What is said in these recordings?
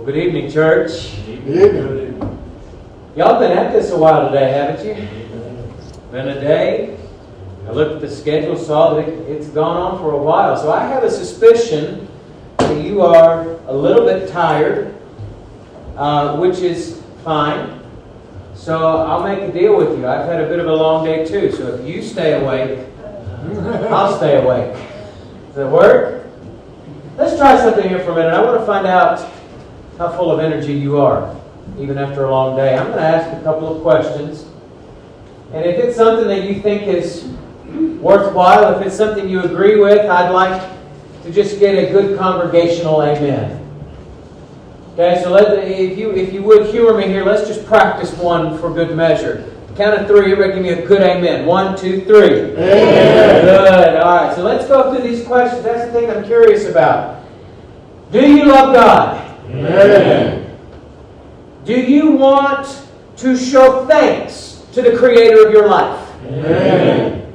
Well, good evening, church. Good evening. Y'all been at this a while today, haven't you? Been a day. I looked at the schedule, saw that it's gone on for a while. So I have a suspicion that you are a little bit tired, which is fine. So I'll make a deal with you. I've had a bit of a long day too. So if you stay awake, I'll stay awake. Does that work? Let's try something here for a minute. I want to find out how full of energy you are, even after a long day. I'm going to ask a couple of questions. And if it's something that you think is worthwhile, if it's something you agree with, I'd like to just get a good congregational amen. Okay, so if you would humor me here, let's just practice one for good measure. Count of three, everybody give me a good amen. 1, 2, 3. Amen. Good. All right, so let's go through these questions. That's the thing I'm curious about. Do you love God? Amen. Do you want to show thanks to the Creator of your life? Amen.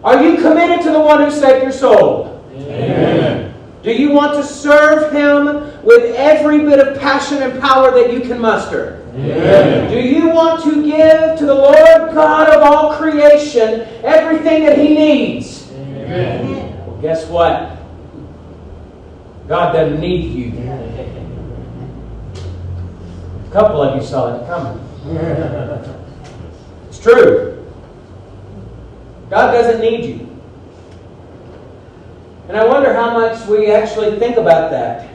Are you committed to the one who saved your soul? Amen. Do you want to serve Him with every bit of passion and power that you can muster? Amen. Do you want to give to the Lord God of all creation everything that He needs? Amen. Well, guess what? God doesn't need you. A couple of you saw it coming. It's true. God doesn't need you. And I wonder how much we actually think about that.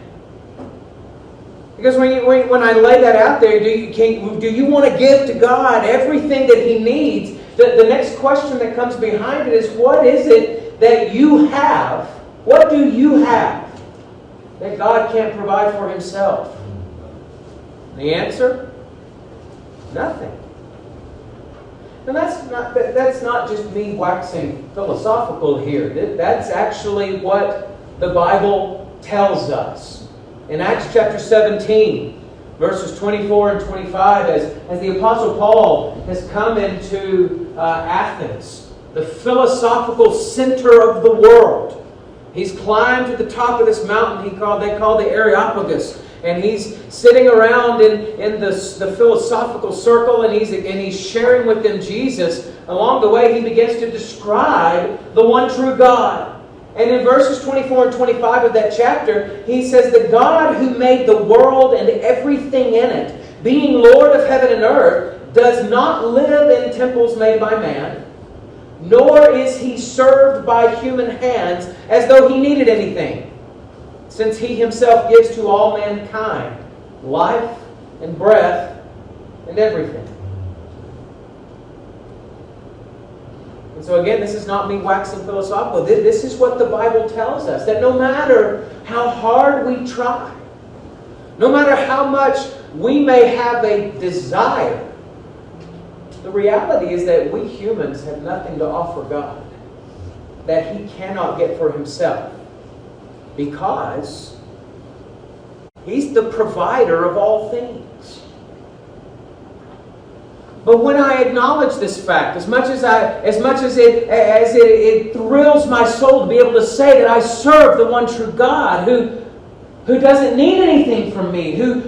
Because when I lay that out there, do you want to give to God everything that He needs? The next question that comes behind it is, what is it that you have? What do you have that God can't provide for Himself? The answer? Nothing. And that's not just me waxing philosophical here. That's actually what the Bible tells us. In Acts chapter 17, verses 24 and 25, as the Apostle Paul has come into Athens, the philosophical center of the world. He's climbed to the top of this mountain they call the Areopagus. And he's sitting around in the philosophical circle, and he's sharing with them Jesus. Along the way, he begins to describe the one true God. And in verses 24 and 25 of that chapter, he says, "The God who made the world and everything in it, being Lord of heaven and earth, does not live in temples made by man, nor is He served by human hands as though He needed anything, since He Himself gives to all mankind life and breath and everything." And so again, this is not me waxing philosophical. This is what the Bible tells us, that no matter how hard we try, no matter how much we may have a desire, the reality is that we humans have nothing to offer God that He cannot get for Himself. Because He's the provider of all things. But when I acknowledge this fact, as much as it thrills my soul to be able to say that I serve the one true God who doesn't need anything from me, who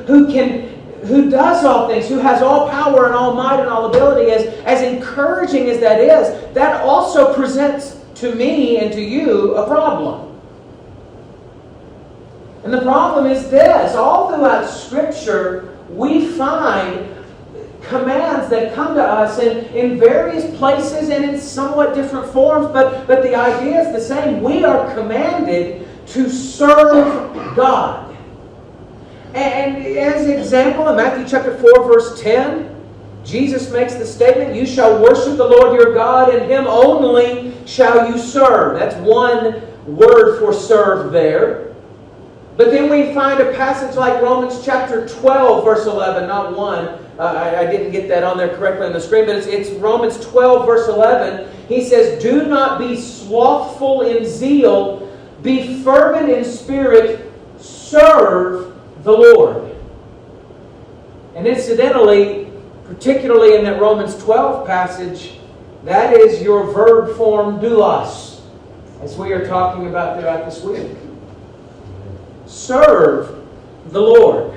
does all things, who has all power and all might and all ability, as encouraging as that is, that also presents to me and to you a problem. And the problem is this: all throughout Scripture, we find commands that come to us in various places and in somewhat different forms, but the idea is the same. We are commanded to serve God. And as an example, in Matthew chapter 4, verse 10, Jesus makes the statement, "You shall worship the Lord your God, and Him only shall you serve." That's one word for serve there. But then we find a passage like Romans chapter 12, verse 11, not 1. I didn't get that on there correctly on the screen, but it's Romans 12, verse 11. He says, "Do not be slothful in zeal, be fervent in spirit, serve the Lord." And incidentally, particularly in that Romans 12 passage, that is your verb form doulos, as we are talking about throughout this week. Serve the Lord.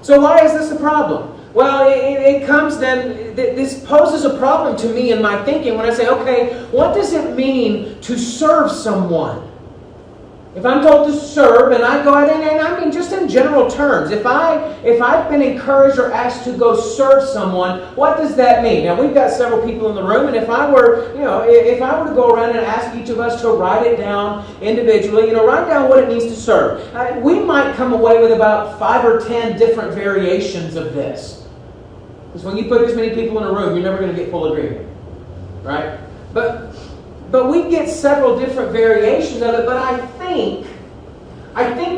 So why is this a problem? Well, it comes then, this poses a problem to me in my thinking when I say, okay, what does it mean to serve someone? If I'm told to serve, and I go out, and I mean just in general terms, if I've been encouraged or asked to go serve someone, what does that mean? Now, we've got several people in the room, and if I were to go around and ask each of us to write it down individually, write down what it means to serve, we might come away with about 5 or 10 different variations of this. Because when you put this many people in a room, you're never going to get full agreement, right? But we get several different variations of it, but I think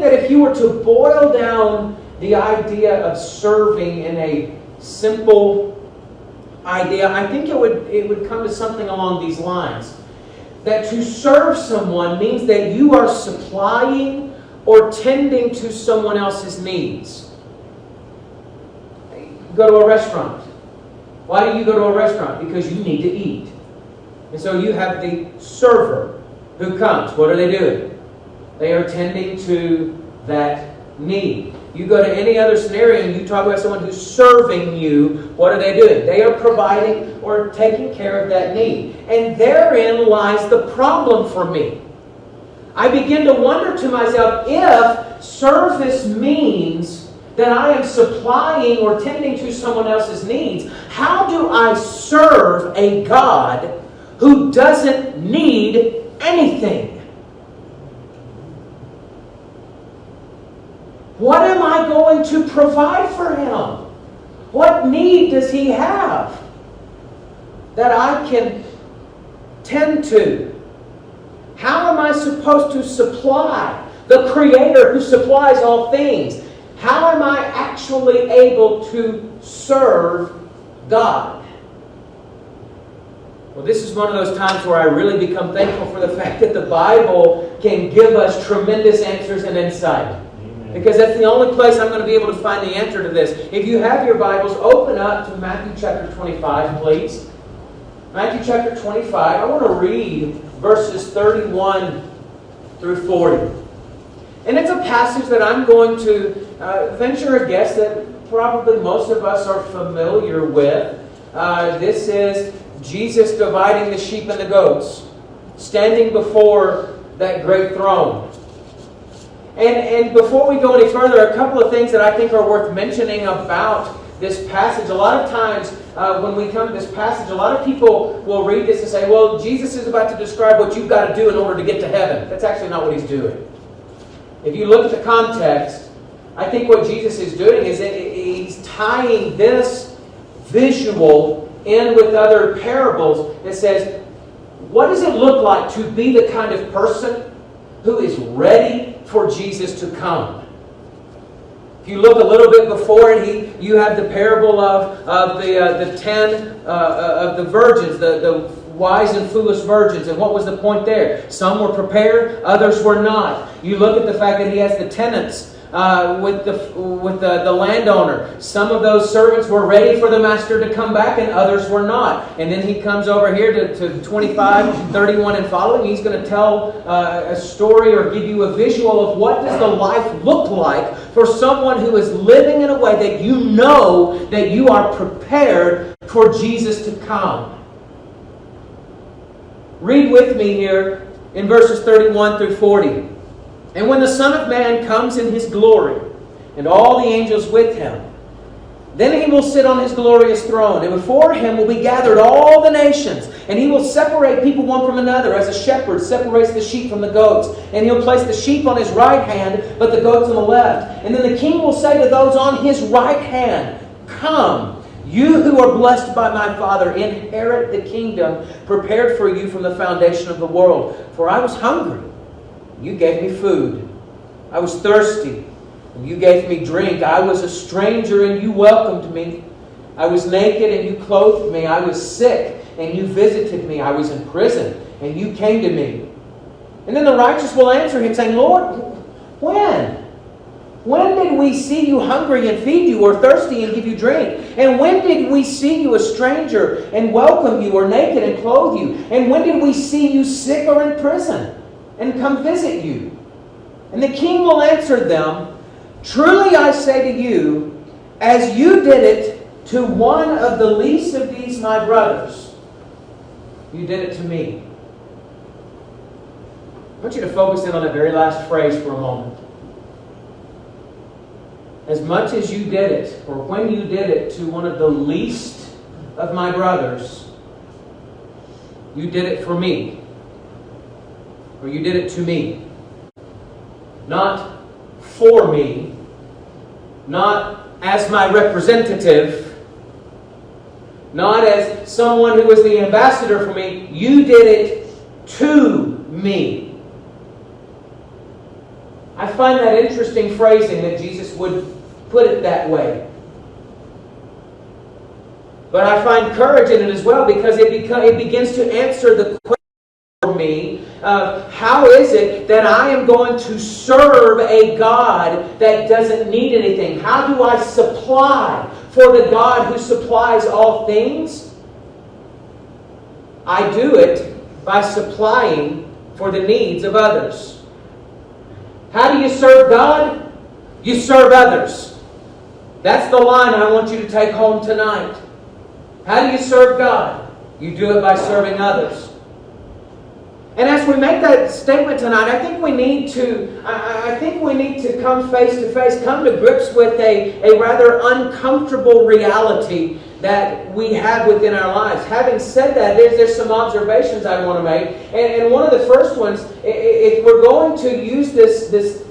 that if you were to boil down the idea of serving in a simple idea, I think it would come to something along these lines. That to serve someone means that you are supplying or tending to someone else's needs. You go to a restaurant. Why do you go to a restaurant? Because you need to eat. And so you have the server who comes. What are they doing? They are tending to that need. You go to any other scenario and you talk about someone who's serving you, what are they doing? They are providing or taking care of that need. And therein lies the problem for me. I begin to wonder to myself, if service means that I am supplying or tending to someone else's needs, how do I serve a God who doesn't need anything? What am I going to provide for him? What need does he have that I can tend to? How am I supposed to supply the Creator who supplies all things? How am I actually able to serve God? Well, this is one of those times where I really become thankful for the fact that the Bible can give us tremendous answers and insight. Amen. Because that's the only place I'm going to be able to find the answer to this. If you have your Bibles, open up to Matthew chapter 25, please. Matthew chapter 25. I want to read verses 31 through 40. And it's a passage that I'm going to venture a guess that probably most of us are familiar with. This is Jesus dividing the sheep and the goats, standing before that great throne. And before we go any further, a couple of things that I think are worth mentioning about this passage. A lot of times when we come to this passage, a lot of people will read this and say, well, Jesus is about to describe what you've got to do in order to get to heaven. That's actually not what he's doing. If you look at the context, I think what Jesus is doing is he's tying this visual in with other parables that says, what does it look like to be the kind of person who is ready for Jesus to come? If you look a little bit before it, you have the parable of the 10 of the virgins, the wise and foolish virgins. And what was the point there? Some were prepared, others were not. You look at the fact that he has the tenants with the landowner. Some of those servants were ready for the master to come back and others were not. And then he comes over here to 25, 31 and following. He's going to tell a story or give you a visual of what does the life look like for someone who is living in a way that you know that you are prepared for Jesus to come. Read with me here in verses 31 through 40. And when the Son of Man comes in his glory, and all the angels with him, then he will sit on his glorious throne, and before him will be gathered all the nations, and he will separate people one from another, as a shepherd separates the sheep from the goats. And he'll place the sheep on his right hand, but the goats on the left. And then the king will say to those on his right hand, come, you who are blessed by my Father, inherit the kingdom prepared for you from the foundation of the world. For I was hungry, you gave me food. I was thirsty, and you gave me drink. I was a stranger, and you welcomed me. I was naked, and you clothed me. I was sick, and you visited me. I was in prison, and you came to me. And then the righteous will answer him, saying, Lord, when? When did we see you hungry and feed you, or thirsty and give you drink? And when did we see you a stranger and welcome you, or naked and clothe you? And when did we see you sick or in prison and come visit you? And the king will answer them, truly I say to you, As you did it to one of the least of these my brothers, you did it to me. I want you to focus in on that very last phrase for a moment. As much as you did it, or when you did it to one of the least of my brothers, you did it for me. Or you did it to me. Not for me. Not as my representative. Not as someone who was the ambassador for me. You did it to me. I find that interesting phrasing that Jesus would put it that way. But I find courage in it as well, because it begins to answer the question for me of how is it that I am going to serve a God that doesn't need anything? How do I supply for the God who supplies all things? I do it by supplying for the needs of others. How do you serve God? You serve others. That's the line I want you to take home tonight. How do you serve God? You do it by serving others. And as we make that statement tonight, I think we need to come face to face, come to grips with a rather uncomfortable reality that we have within our lives. Having said that, there's some observations I want to make. And one of the first ones, if we're going to use this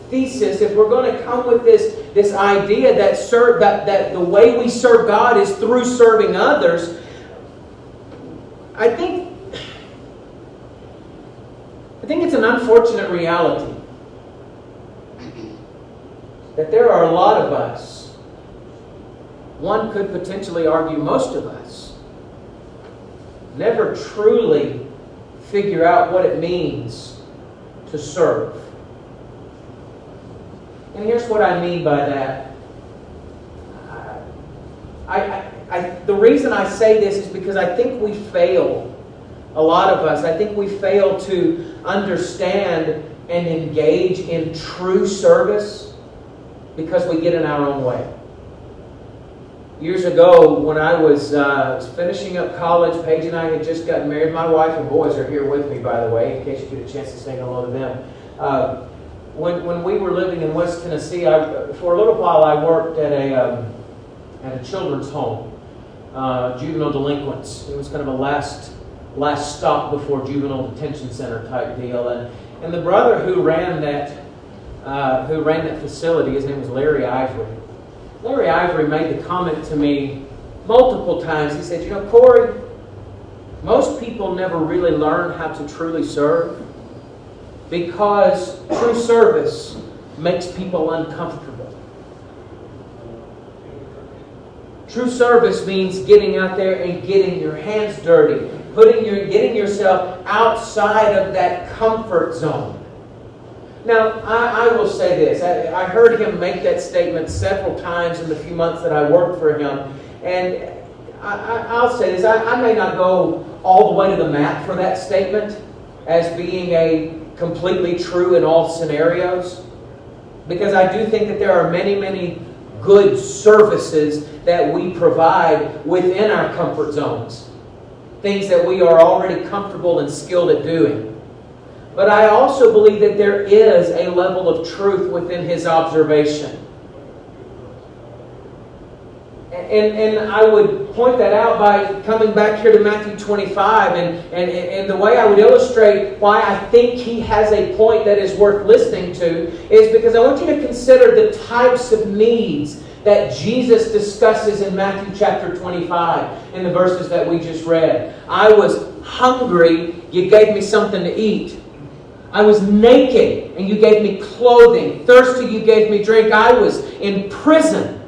thesis, if we're going to come with this idea that the way we serve God is through serving others, I think it's an unfortunate reality that there are a lot of us, one could potentially argue most of us, never truly figure out what it means to serve. And here's what I mean by that. The reason I say this is because I think we fail. A lot of us, I think we fail to understand and engage in true service because we get in our own way. Years ago, when I was finishing up college, Paige and I had just gotten married. My wife and boys are here with me, by the way, in case you get a chance to say hello to them. When we were living in West Tennessee, for a little while I worked at a children's home, juvenile delinquents. It was kind of a last stop before juvenile detention center type deal. And the brother who ran that facility, his name was Larry Ivory. Larry Ivory made the comment to me multiple times. He said, "You know, Cory, most people never really learn how to truly serve because true service makes people uncomfortable. True service means getting out there and getting your hands dirty, getting yourself outside of that comfort zone." Now, I will say this. I heard him make that statement several times in the few months that I worked for him. And I'll say this. I may not go all the way to the mat for that statement as being a completely true in all scenarios. Because I do think that there are many, many good services that we provide within our comfort zones. Things that we are already comfortable and skilled at doing. But I also believe that there is a level of truth within his observation. And I would point that out by coming back here to Matthew 25. And the way I would illustrate why I think he has a point that is worth listening to is because I want you to consider the types of needs that Jesus discusses in Matthew chapter 25 in the verses that we just read. I was hungry, you gave me something to eat. I was naked, and you gave me clothing. Thirsty, you gave me drink. I was in prison,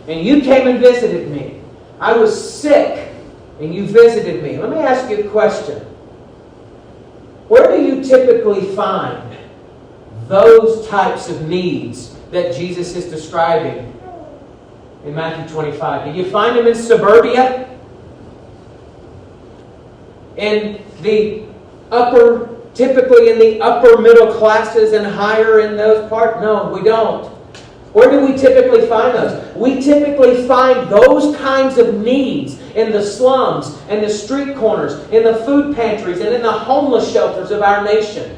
and you came and visited me. I was sick, and you visited me. Let me ask you a question. Where do you typically find those types of needs that Jesus is describing in Matthew 25? Do you find them in suburbia? Typically in the upper middle classes and higher in those parts? No, we don't. Where do we typically find those? We typically find those kinds of needs in the slums, and the street corners, in the food pantries, and in the homeless shelters of our nation.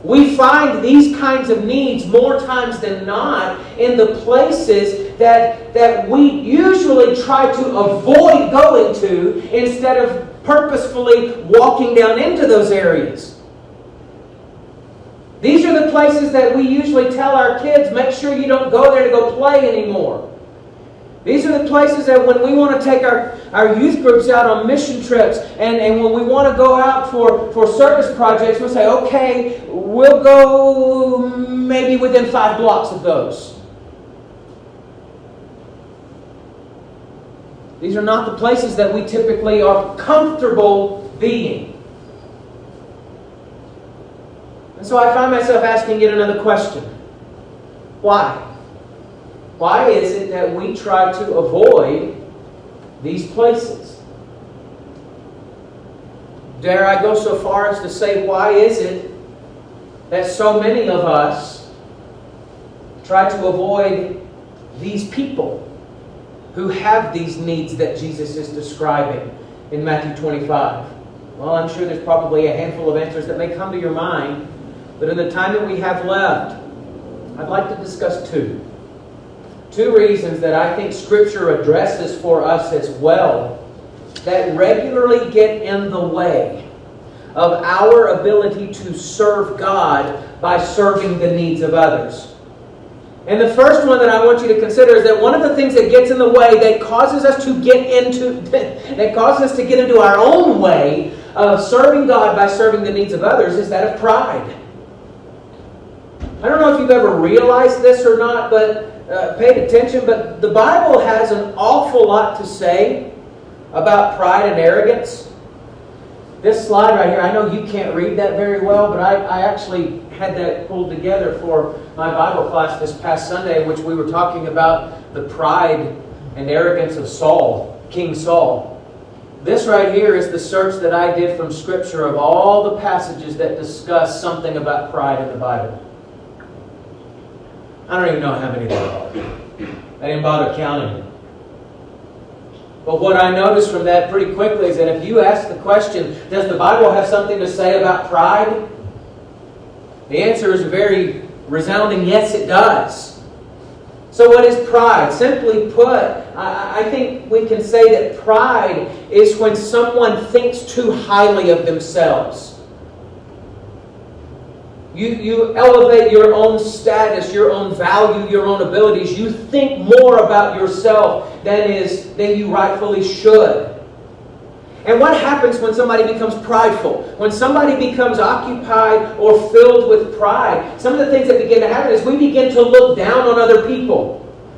We find these kinds of needs more times than not in the places that we usually try to avoid going to instead of purposefully walking down into those areas. These are the places that we usually tell our kids, make sure you don't go there to go play anymore. These are the places that when we want to take our youth groups out on mission trips and when we want to go out for service projects, we'll say, okay, we'll go maybe within 5 blocks of those. These are not the places that we typically are comfortable being. And so I find myself asking yet another question. Why? Why is it that we try to avoid these places? Dare I go so far as to say, why is it that so many of us try to avoid these people who have these needs that Jesus is describing in Matthew 25? Well, I'm sure there's probably a handful of answers that may come to your mind, but in the time that we have left, I'd like to discuss two. 2 reasons that I think Scripture addresses for us as well that regularly get in the way of our ability to serve God by serving the needs of others. And the first one that I want you to consider is that one of the things that gets in the way that causes us to get into our own way of serving God by serving the needs of others is that of pride. I don't know if you've ever realized this or not, but paid attention, but the Bible has an awful lot to say about pride and arrogance. This slide right here, I know you can't read that very well, but I actually had that pulled together for my Bible class this past Sunday, in which we were talking about the pride and arrogance of Saul, King Saul. This right here is the search that I did from Scripture of all the passages that discuss something about pride in the Bible. I don't even know how many there are. I didn't bother counting them. But what I noticed from that pretty quickly is that if you ask the question, does the Bible have something to say about pride? The answer is a very resounding yes, it does. So what is pride? Simply put, I think we can say that pride is when someone thinks too highly of themselves. You elevate your own status, your own value, your own abilities. You think more about yourself than you rightfully should. And what happens when somebody becomes prideful? When somebody becomes occupied or filled with pride, some of the things that begin to happen is we begin to look down on other people.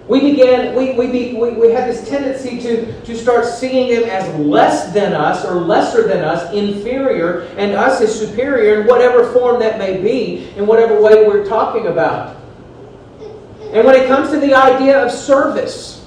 We have this tendency to start seeing them as less than us or lesser than us, inferior, and us as superior in whatever form that may be, in whatever way we're talking about. And when it comes to the idea of service,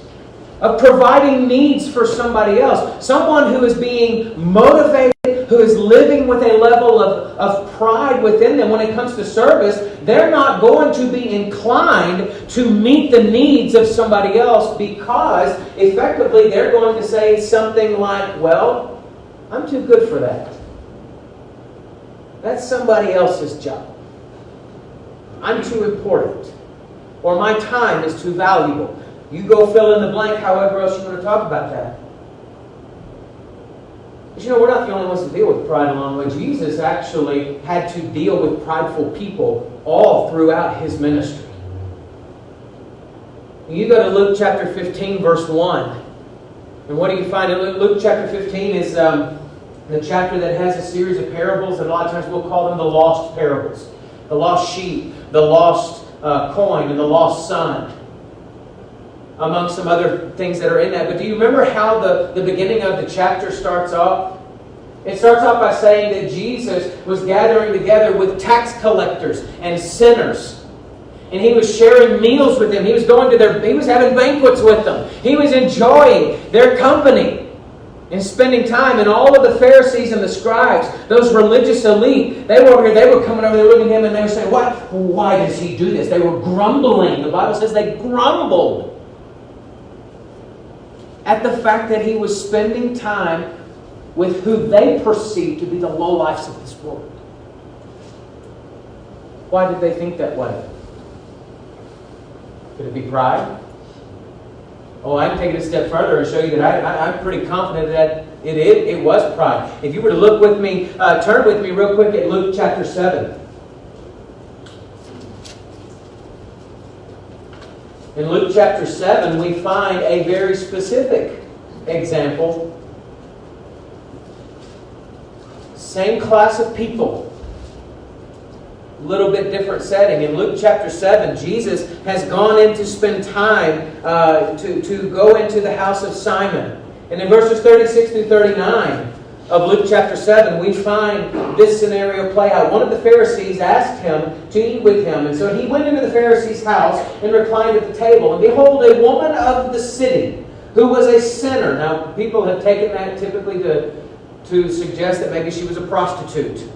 of providing needs for somebody else, someone who is being motivated, who is living with a level of pride within them when it comes to service, they're not going to be inclined to meet the needs of somebody else because effectively they're going to say something like, well, I'm too good for that. That's somebody else's job. I'm too important. Or my time is too valuable. You go fill in the blank however else you want to talk about that. But you know, we're not the only ones to deal with pride along the way. Jesus actually had to deal with prideful people all throughout His ministry. You go to Luke chapter 15, verse 1. And what do you find? Luke chapter 15 is the chapter that has a series of parables, and a lot of times we'll call them the lost parables. The lost sheep, the lost coin, and the lost son, among some other things that are in that. But do you remember how the beginning of the chapter starts off? It starts off by saying that Jesus was gathering together with tax collectors and sinners. And He was sharing meals with them. He was having banquets with them. He was enjoying their company. and spending time. And all of the Pharisees and the scribes, those religious elite, they were over here, they were coming over, they were looking at him and they were saying, why does he do this? They were grumbling. The Bible says they grumbled at the fact that he was spending time with who they perceived to be the lowlifes of this world. Why did they think that way? Could it be pride? Oh, I can take it a step further and show you that I'm pretty confident that it was pride. If you were to look with me, turn with me real quick at Luke chapter 7. In Luke chapter 7, we find a very specific example. Same class of people. A little bit different setting. In Luke chapter 7, Jesus has gone in to spend time to go into the house of Simon. And in verses 36 through 39 of Luke chapter 7, we find this scenario play out. One of the Pharisees asked him to eat with him. And so he went into the Pharisee's house and reclined at the table. And behold, a woman of the city who was a sinner. Now, people have taken that typically to suggest that maybe she was a prostitute.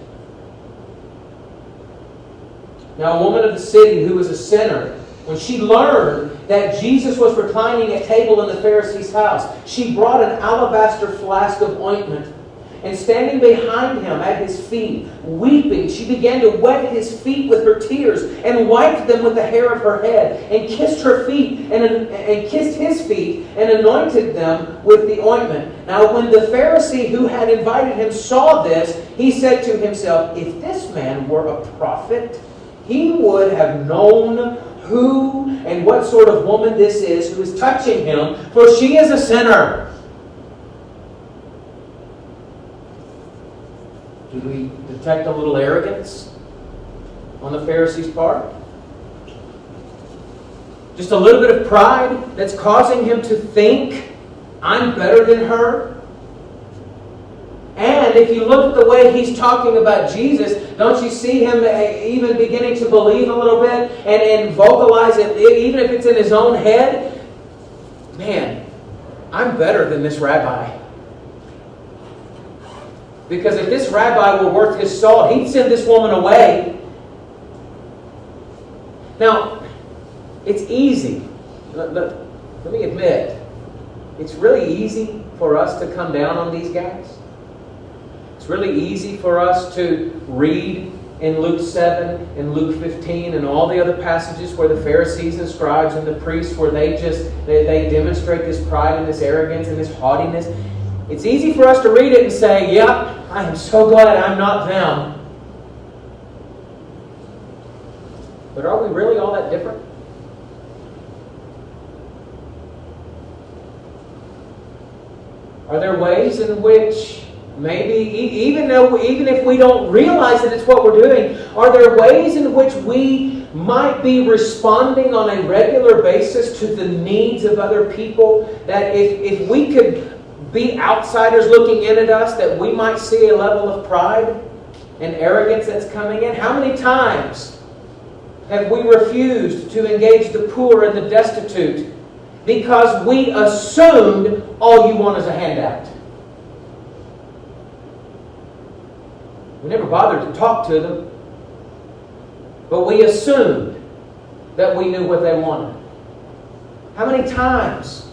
Now, a woman of the city who was a sinner, when she learned that Jesus was reclining at table in the Pharisee's house, she brought an alabaster flask of ointment, and standing behind him at his feet, weeping, she began to wet his feet with her tears, and wiped them with the hair of her head, and kissed her feet, and kissed his feet, and anointed them with the ointment. Now, when the Pharisee who had invited him saw this, he said to himself, if this man were a prophet, he would have known who and what sort of woman this is who is touching him, for she is a sinner. Do we detect a little arrogance on the Pharisee's part? Just a little bit of pride that's causing him to think, I'm better than her. And if you look at the way he's talking about Jesus, don't you see him even beginning to believe a little bit and vocalize it, even if it's in his own head? Man, I'm better than this rabbi. Because if this rabbi were worth his salt, he'd send this woman away. Now, it's easy. Let me admit, it's really easy for us to come down on these guys. It's really easy for us to read in Luke 7 and Luke 15 and all the other passages where the Pharisees and scribes and the priests, where they demonstrate this pride and this arrogance and this haughtiness. It's easy for us to read it and say, yep, I am so glad I'm not them. But are we really all that different? Are there ways in which maybe, even if we don't realize that it's what we're doing, are there ways in which we might be responding on a regular basis to the needs of other people, that if we could be outsiders looking in at us, that we might see a level of pride and arrogance that's coming in? How many times have we refused to engage the poor and the destitute because we assumed all you want is a handout? We never bothered to talk to them, but we assumed that we knew what they wanted. How many times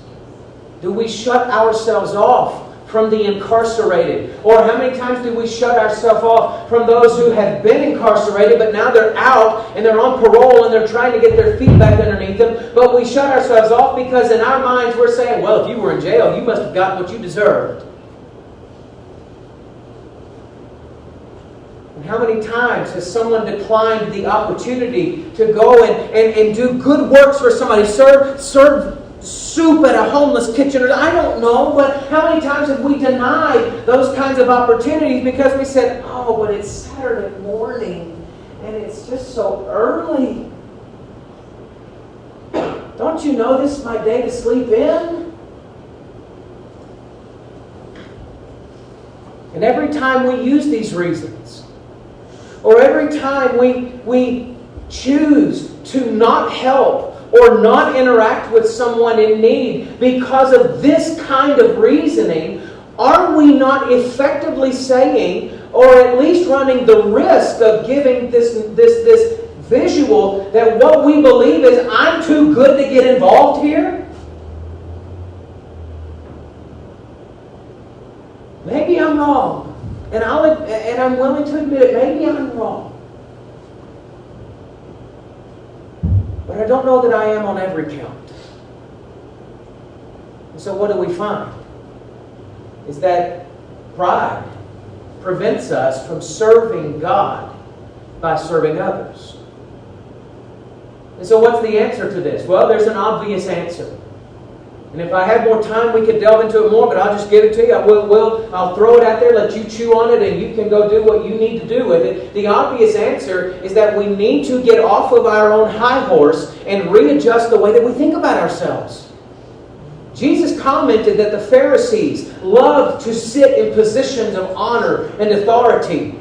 do we shut ourselves off from the incarcerated? Or how many times do we shut ourselves off from those who have been incarcerated, but now they're out and they're on parole and they're trying to get their feet back underneath them? But we shut ourselves off because in our minds we're saying, well, if you were in jail, you must have gotten what you deserved. And how many times has someone declined the opportunity to go and do good works for somebody, serve soup at a homeless kitchen, or I don't know, but how many times have we denied those kinds of opportunities because we said, oh, but it's Saturday morning and it's just so early. Don't you know this is my day to sleep in? And every time we use these reasons, or every time we choose to not help or not interact with someone in need because of this kind of reasoning, are we not effectively saying, or at least running the risk of giving this visual that what we believe is, I'm too good to get involved here? Maybe I'm wrong. And I'm willing to admit it. Maybe I'm wrong. But I don't know that I am on every count. And so what do we find? Is that pride prevents us from serving God by serving others. And so what's the answer to this? Well, there's an obvious answer. And if I had more time, we could delve into it more, but I'll just give it to you. I'll throw it out there, let you chew on it, and you can go do what you need to do with it. The obvious answer is that we need to get off of our own high horse and readjust the way that we think about ourselves. Jesus commented that the Pharisees loved to sit in positions of honor and authority.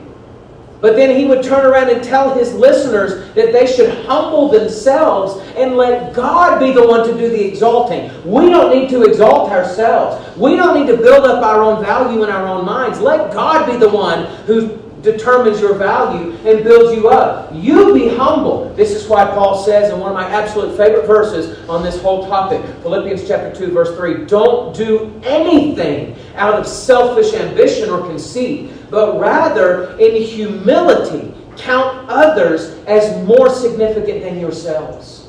But then he would turn around and tell his listeners that they should humble themselves and let God be the one to do the exalting. We don't need to exalt ourselves. We don't need to build up our own value in our own minds. Let God be the one who determines your value and builds you up. You be humble. This is why Paul says in one of my absolute favorite verses on this whole topic, Philippians chapter 2, verse 3, don't do anything out of selfish ambition or conceit, but rather in humility count others as more significant than yourselves.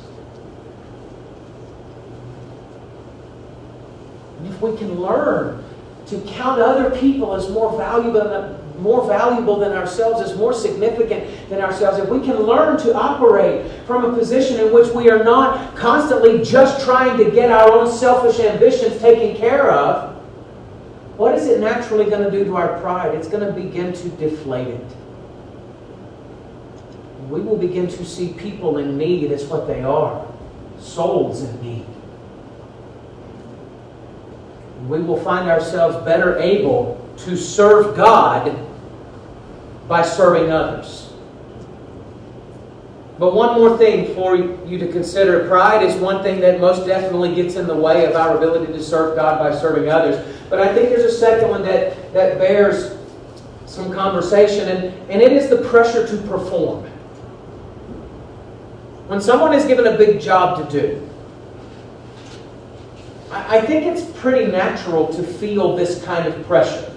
And if we can learn to count other people as more valuable than ourselves, as more significant than ourselves, if we can learn to operate from a position in which we are not constantly just trying to get our own selfish ambitions taken care of, what is it naturally going to do to our pride? It's going to begin to deflate it. We will begin to see people in need as what they are, souls in need. We will find ourselves better able to serve God by serving others. But one more thing for you to consider. Pride is one thing that most definitely gets in the way of our ability to serve God by serving others. But I think there's a second one that bears some conversation, and it is the pressure to perform. When someone is given a big job to do, I think it's pretty natural to feel this kind of pressure.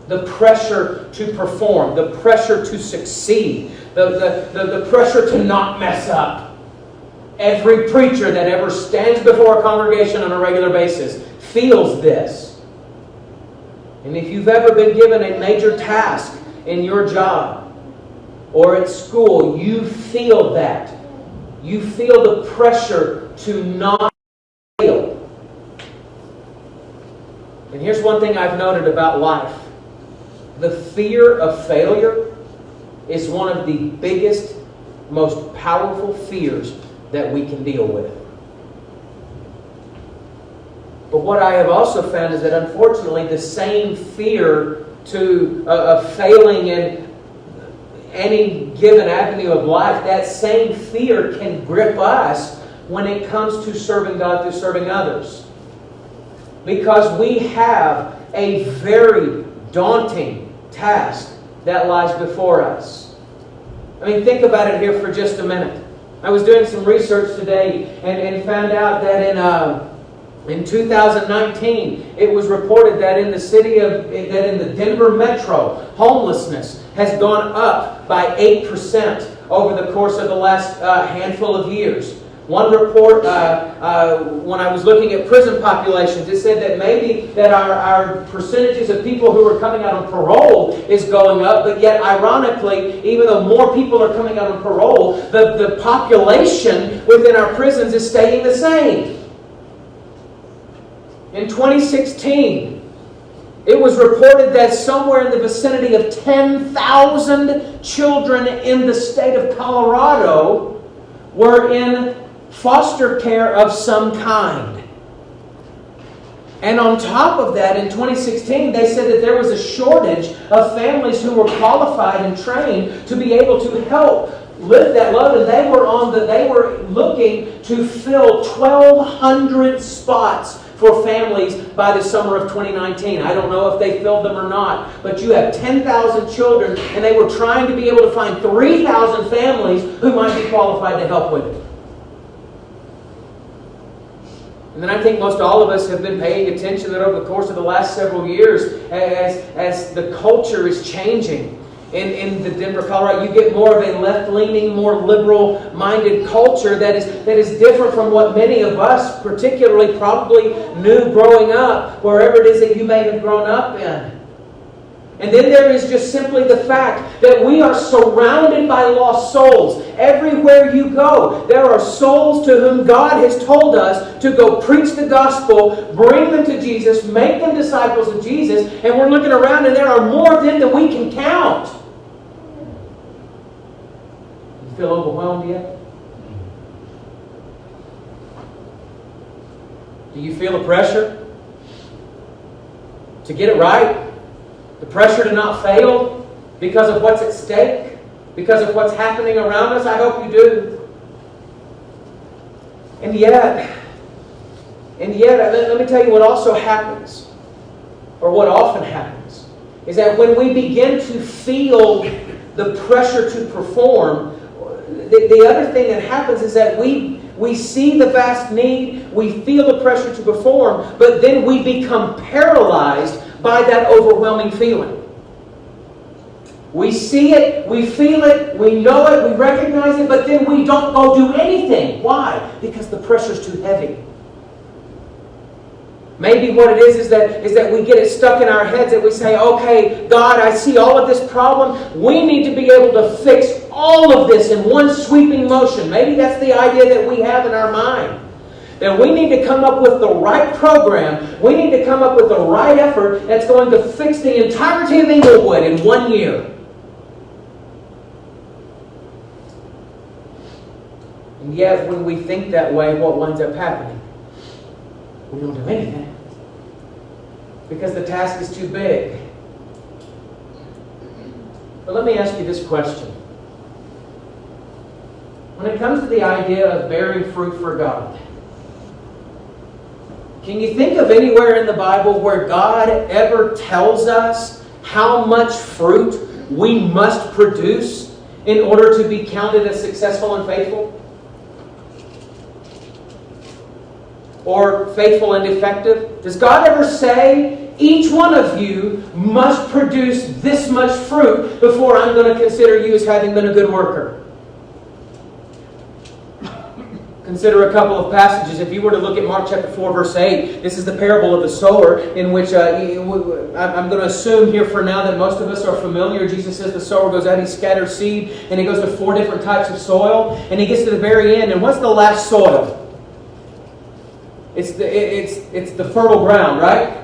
The pressure to perform, the pressure to succeed, the pressure to not mess up. Every preacher that ever stands before a congregation on a regular basis feels this. And if you've ever been given a major task in your job or at school, you feel that. You feel the pressure to not fail. And here's one thing I've noted about life. The fear of failure is one of the biggest, most powerful fears that we can deal with. But what I have also found is that unfortunately the same fear of failing in any given avenue of life, that same fear can grip us when it comes to serving God through serving others. Because we have a very daunting task that lies before us. I mean, think about it here for just a minute. I was doing some research today and found out that in 2019, it was reported that in the Denver metro, homelessness has gone up by 8% over the course of the last handful of years. One report, when I was looking at prison populations, it said that maybe that our percentages of people who are coming out on parole is going up, but yet ironically, even though more people are coming out on parole, the population within our prisons is staying the same. In 2016, it was reported that somewhere in the vicinity of 10,000 children in the state of Colorado were in foster care of some kind. And on top of that, in 2016, they said that there was a shortage of families who were qualified and trained to be able to help lift that load, and they were looking to fill 1,200 spots for families by the summer of 2019. I don't know if they filled them or not, but you have 10,000 children, and they were trying to be able to find 3,000 families who might be qualified to help with it. And then I think most all of us have been paying attention that over the course of the last several years, as the culture is changing in the Denver, Colorado, you get more of a left-leaning, more liberal-minded culture that is different from what many of us particularly probably knew growing up, wherever it is that you may have grown up in. And then there is just simply the fact that we are surrounded by lost souls. Everywhere you go, there are souls to whom God has told us to go preach the gospel, bring them to Jesus, make them disciples of Jesus, and we're looking around and there are more of them than we can count. You feel overwhelmed yet? Do you feel the pressure to get it right? The pressure to not fail because of what's at stake, because of what's happening around us? I hope you do. And yet, let me tell you what also happens, or what often happens, is that when we begin to feel the pressure to perform, the other thing that happens is that we see the vast need, we feel the pressure to perform, but then we become paralyzed by that overwhelming feeling. We see it, we feel it, we know it, we recognize it, but then we don't go do anything. Why? Because the pressure's too heavy. Maybe what it is that we get it stuck in our heads and we say, okay, God, I see all of this problem. We need to be able to fix all of this in one sweeping motion. Maybe that's the idea that we have in our mind. That we need to come up with the right program. We need to come up with the right effort that's going to fix the entirety of Inglewood in 1 year. And yet, when we think that way, what winds up happening? We don't do anything. Because the task is too big. But let me ask you this question. When it comes to the idea of bearing fruit for God, can you think of anywhere in the Bible where God ever tells us how much fruit we must produce in order to be counted as successful and faithful? Or faithful and effective? Does God ever say, each one of you must produce this much fruit before I'm going to consider you as having been a good worker? Consider a couple of passages. If you were to look at Mark chapter 4, verse 8, this is the parable of the sower, in which I'm going to assume here for now that most of us are familiar. Jesus says the sower goes out, he scatters seed, and he goes to 4 different types of soil, and he gets to the very end, and what's the last soil? It's the fertile ground, right?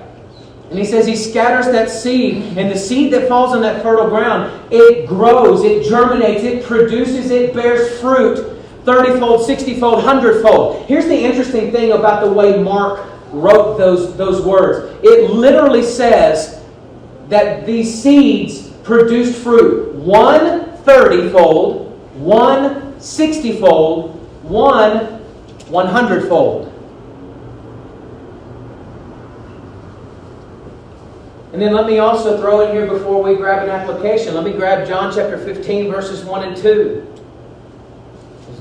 And he says he scatters that seed, and the seed that falls on that fertile ground, it grows, it germinates, it produces, it bears fruit. 30-fold, 60-fold, 100-fold. Here's the interesting thing about the way Mark wrote those words. It literally says that these seeds produced fruit. 1 30-fold, 1 60-fold, 1 100-fold. And then let me also throw in here before we grab an application. Let me grab John chapter 15, verses 1 and 2.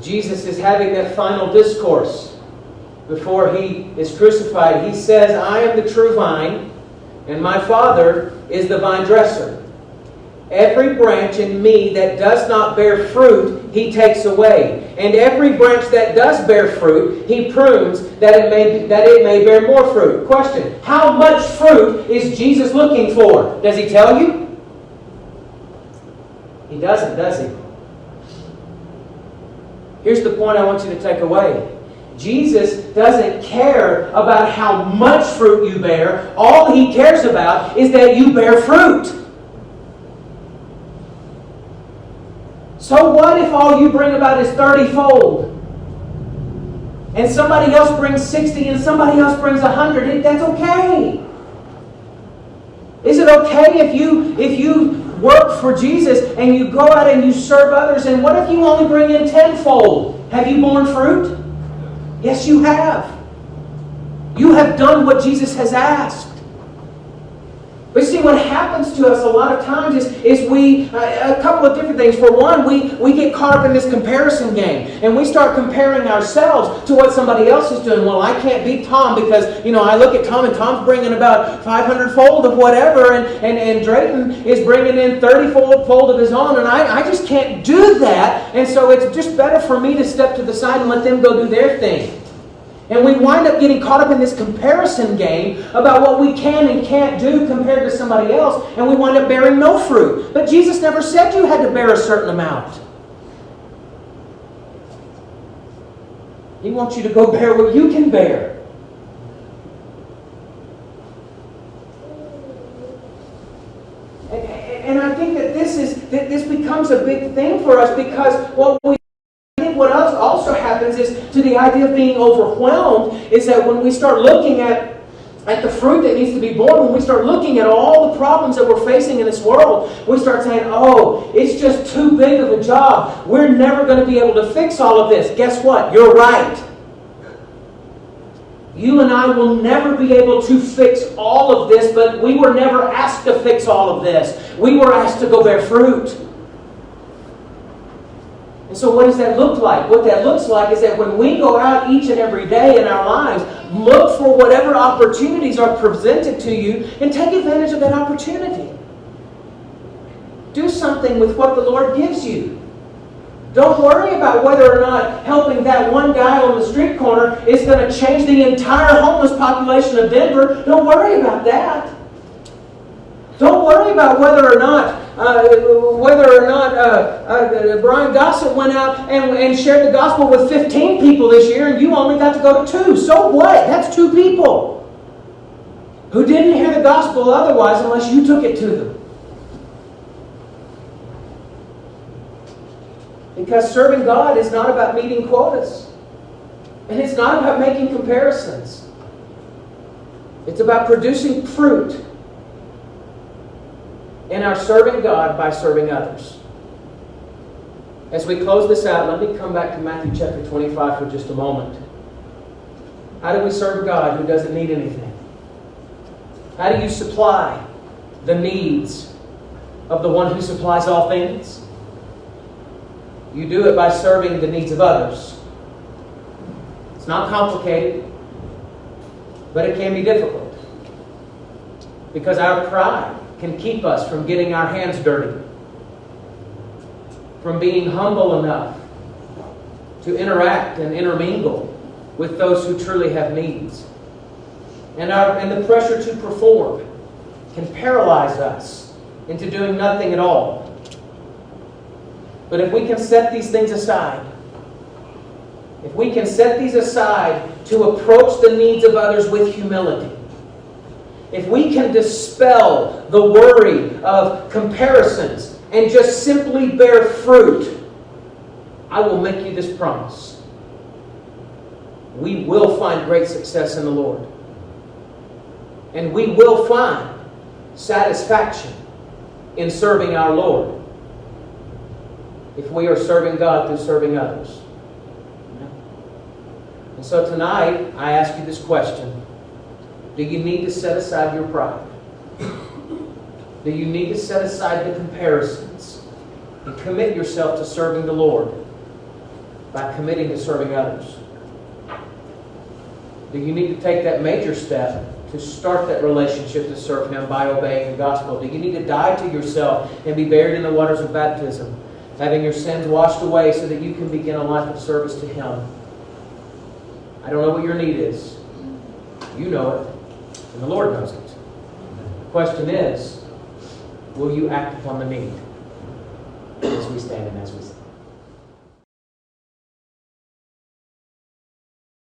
Jesus is having that final discourse before he is crucified. He says, I am the true vine, and my Father is the vine dresser. Every branch in me that does not bear fruit, he takes away. And every branch that does bear fruit, he prunes that it may bear more fruit. Question, how much fruit is Jesus looking for? Does he tell you? He doesn't, does he? Here's the point I want you to take away. Jesus doesn't care about how much fruit you bear. All he cares about is that you bear fruit. So what if all you bring about is 30-fold? And somebody else brings 60 and somebody else brings 100? That's okay. Is it okay if you work for Jesus and you go out and you serve others, and what if you only bring in 10-fold? Have you borne fruit? Yes, you have. You have done what Jesus has asked. But you see, what happens to us a lot of times is we, a couple of different things. For one, we get caught up in this comparison game. And we start comparing ourselves to what somebody else is doing. Well, I can't beat Tom because, I look at Tom and Tom's bringing about 500-fold of whatever. And Drayton is bringing in 30-fold of his own. And I just can't do that. And so it's just better for me to step to the side and let them go do their thing. And we wind up getting caught up in this comparison game about what we can and can't do compared to somebody else, and we wind up bearing no fruit. But Jesus never said you had to bear a certain amount. He wants you to go bear what you can bear. And I think that this becomes a big thing for us, because what else also happens is, to the idea of being overwhelmed, is that when we start looking at the fruit that needs to be born, when we start looking at all the problems that we're facing in this world, we start saying, oh, it's just too big of a job. We're never going to be able to fix all of this. Guess what? You're right. You and I will never be able to fix all of this, but we were never asked to fix all of this. We were asked to go bear fruit. And so what does that look like? What that looks like is that when we go out each and every day in our lives, look for whatever opportunities are presented to you and take advantage of that opportunity. Do something with what the Lord gives you. Don't worry about whether or not helping that one guy on the street corner is going to change the entire homeless population of Denver. Don't worry about that. Don't worry about whether or not Brian Gossett went out and shared the gospel with 15 people this year, and you only got to go to 2. So what? That's 2 people who didn't hear the gospel otherwise unless you took it to them. Because serving God is not about meeting quotas. And it's not about making comparisons. It's about producing fruit in our serving God by serving others. As we close this out, let me come back to Matthew chapter 25 for just a moment. How do we serve God who doesn't need anything? How do you supply the needs of the one who supplies all things? You do it by serving the needs of others. It's not complicated, but it can be difficult. Because our pride can keep us from getting our hands dirty, from being humble enough to interact and intermingle with those who truly have needs. And the pressure to perform can paralyze us into doing nothing at all. But if we can set these things aside, if we can set these aside to approach the needs of others with humility, if we can dispel the worry of comparisons and just simply bear fruit, I will make you this promise. We will find great success in the Lord. And we will find satisfaction in serving our Lord if we are serving God through serving others. And so tonight, I ask you this question. Do you need to set aside your pride? Do you need to set aside the comparisons and commit yourself to serving the Lord by committing to serving others? Do you need to take that major step to start that relationship to serve Him by obeying the gospel? Do you need to die to yourself and be buried in the waters of baptism, having your sins washed away so that you can begin a life of service to Him? I don't know what your need is. You know it. And the Lord knows it. The question is, will you act upon the need as we stand and as we